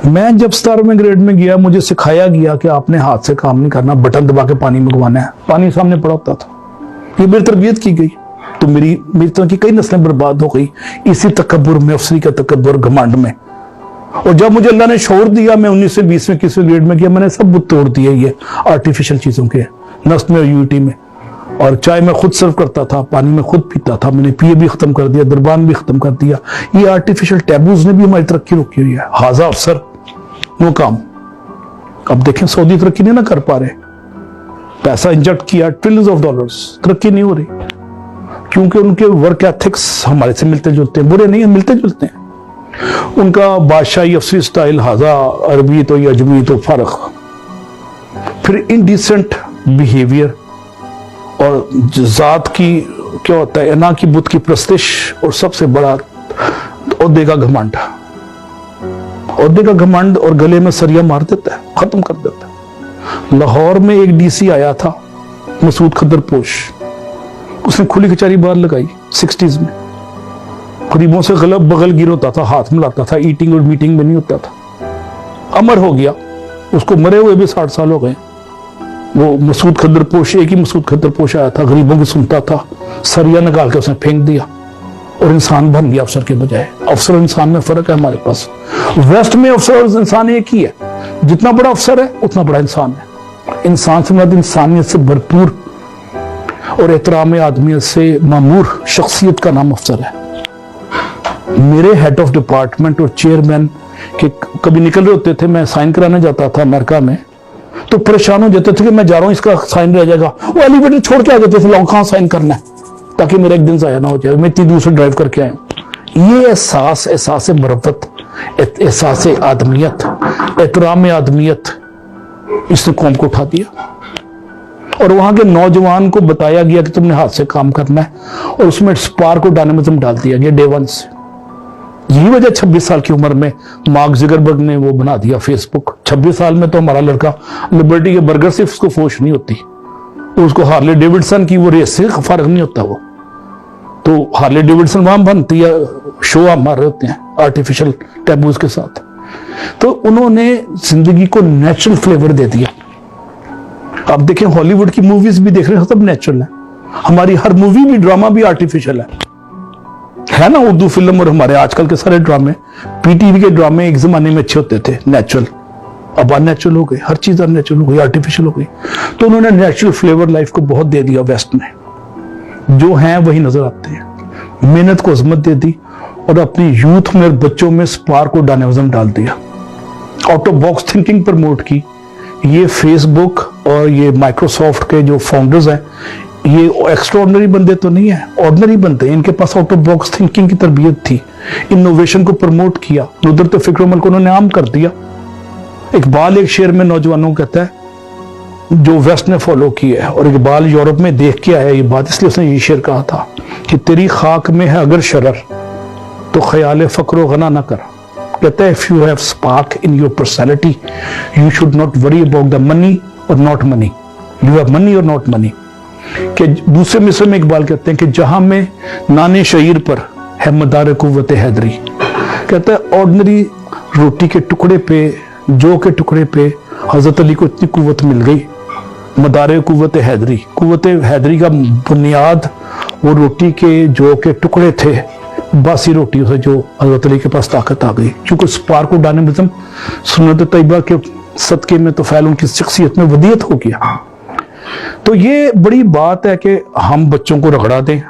मैं जब 17वें ग्रेड में गया, मुझे सिखाया गया कि आपने हाथ से काम नहीं करना, बटन दबा के पानी मंगवाना है। पानी सामने पड़ा होता था, ये मेरी तरबियत की गई। तो मेरी तरह की कई नस्लें बर्बाद हो गई इसी तकब्बुर में, अफसरी का तकब्बुर, घमंड में। और जब मुझे अल्लाह ने शौर दिया, मैं 19 से 20 में 21वें ग्रेड में गया, मैंने सब बुत तोड़ दिए ये आर्टिफिशियल चीजों के, नस्ल में और यूनिटी में। और चाय मैं खुद सर्व करता था, पानी में खुद पीता था, मैंने पिए भी खत्म कर दिया, दरबान भी खत्म कर दिया। ये आर्टिफिशियल टैबूज ने भी हमारी तरक्की रोकी हुई है। हाजा अफसर नो काम। अब देखें सऊदी तरक्की नहीं ना कर पा रहे, पैसा इंजेक्ट किया ट्रिलियंस ऑफ डॉलर्स, तरक्की नहीं हो रही, क्योंकि उनके वर्क एथिक्स हमारे से मिलते जुलते हैं, बुरे नहीं है, मिलते जुलते हैं। उनका बादशाही अफसरी स्टाइल, हाजा अरबी तो या अजमी तो फर्क। फिर इनडिसेंट बिहेवियर और जात की क्या होता है, ना की बुत की प्रस्तिश, और सबसे बड़ा ओहदे का घमंड। ओहदे का घमंड और गले में सरिया मार देता है, खत्म कर देता है। लाहौर में एक डीसी आया था, मसूद खद्दरपोश, उसने खुली कचहरी बाहर लगाई 60s में। गरीबों से गलब बगल गिर होता था, हाथ मिलाता था, ईटिंग और मीटिंग में नहीं होता था। अमर हो गया, उसको मरे हुए भी 60 साल हो गए। वो मसूद खद्दरपोश, एक ही मसूद खद्दरपोश आया था, गरीबों की सुनता था, सरिया निकाल के उसने फेंक दिया और इंसान बन गया अफसर के बजाय। अफसर और इंसान में फर्क है हमारे पास। वेस्ट में अफसर और इंसान एक ही है, जितना बड़ा अफसर है उतना बड़ा इंसान है। इंसान से मतलब इंसानियत से भरपूर और एहतराम आदमियत से मामूर शख्सियत का नाम अफसर है। मेरे हेड ऑफ डिपार्टमेंट और चेयरमैन के कभी निकल रहे होते थे, मैं साइन कराने जाता था अमेरिका में, तो परेशान हो जाते थे कि मैं जा रहा हूं, इसका साइन रह जाएगा। वो एलिवेटर छोड़ के आ जाते थे, लोग कहां साइन करना है, ताकि मेरा एक दिन जाया ना हो जाए, मैं इतनी दूर से ड्राइव करके आया। ये एहसास मरफ़त, एहसास आदमियत, एहतराम आदमियत, इसने कौम को उठा दिया। और वहां के नौजवान को बताया गया कि तुमने हाथ से काम करना है, और उसमें स्पार्क और डायनामिज्म डाल दिया गया डे वन से। यही वजह 26 साल की उम्र में मार्क ज़ुकरबर्ग ने वो बना दिया फेसबुक। 26 साल में तो हमारा लड़का लिबर्टी के बर्गर से उसको फोश नहीं होती, उसको हार्ले डेविडसन की वो रेस से फर्क नहीं होता। वो तो हार्ले डेविडसन वहां बनती है, शो हम मार रहे होते हैं आर्टिफिशियल टैबूज के साथ। तो उन्होंने जिंदगी को नेचुरल फ्लेवर दे दिया। आप देखें हॉलीवुड की मूवीज भी देख रहे हैं, सब नेचुरल है। हमारी हर मूवी भी, ड्रामा भी आर्टिफिशियल है ना। उर्दू फिल्म और हमारे आजकल के सारे ड्रामे, पीटीवी के ड्रामे एक जमाने में अच्छे होते थे, नेचुरल, अब अननेचुरल हो गए, हर चीज अननेचुरल हो गई, आर्टिफिशियल हो गई। तो उन्होंने नेचुरल फ्लेवर लाइफ को बहुत दे दिया वेस्ट में, जो हैं वही नजर आते हैं। मेहनत को अजमत दे दी और अपनी यूथ में और बच्चों में स्पार्क और डायनामिज्म डाल दिया। Out of box thinking promote की। ये फेसबुक और ये माइक्रोसॉफ्ट के जो फाउंडर्स हैं, ये एक्स्ट्राऑर्डिनरी बंदे तो नहीं है, ऑर्डिनरी बंदे। इनके pass out of box thinking की तरबियत थी, इनोवेशन को प्रमोट किया। नुदरत फिक्र अमल को उन्होंने आम कर दिया। इकबाल एक शेर में नौजवानों को कहता है जो वेस्ट ने फॉलो किया है, और इकबाल यूरोप में देख के आया ये बात, इसलिए उसने ये शेर कहा था कि तेरी खाक में है अगर शरर तो ख्याल फक्र गना न कर। कहता है if you have spark in your personality you should not worry about the money और not money, you have money और नॉट मनी। कि दूसरे मिसर में इकबाल कहते हैं कि जहां में नाने शहीर पर है मदार कुव्वत हैदरी। कहता है ऑर्डिनरी रोटी के टुकड़े पे, जौ के टुकड़े पे हजरत अली को इतनी कुव्वत मिल गई, मदार कुव्वत हैदरी। कुव्वत हैदरी का बुनियाद वो रोटी के जौ के टुकड़े थे, बासी रोटियों से जो हजरत अली के पास ताकत आ गई, क्योंकि स्पार्क और डायनामिज्म सुन्नत तैयबा के सदके में तो फैल उनकी शख्सियत में वदियत हो गया। तो ये बड़ी बात है कि हम बच्चों को रगड़ा दें,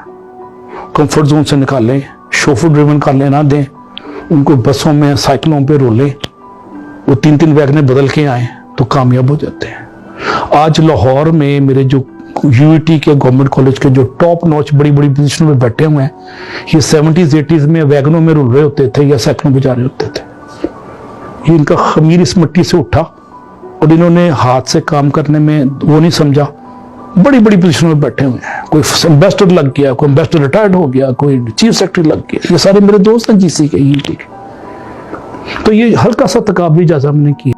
कंफर्ट जोन से निकालें, शोफर ड्रिवन कर लेना दें, उनको बसों में साइकिलों पे रोलें, वो 3-3 वैगने बदल के आए तो कामयाब हो जाते हैं। आज लाहौर में मेरे जो यूनिटी के गवर्नमेंट कॉलेज के जो टॉप नॉच बड़ी बड़ी पोजीशन में बैठे हुए हैं, ये 70s 80s में वैगनों में रुल रहे होते थे या साइकिलों बजा रहे होते थे। ये इनका खमीर इस मिट्टी से उठा और इन्होंने हाथ से काम करने में वो नहीं समझा, बड़ी बड़ी पोजीशन में बैठे हुए हैं। कोई एम्बेसडर लग गया, कोई एम्बेसडर रिटायर्ड हो गया, कोई चीफ सेक्रेटरी लग गया। ये सारे मेरे दोस्त हैं जीसी के, यूनिटी के। तो ये हल्का सा तकाबली जायजा हमने किया।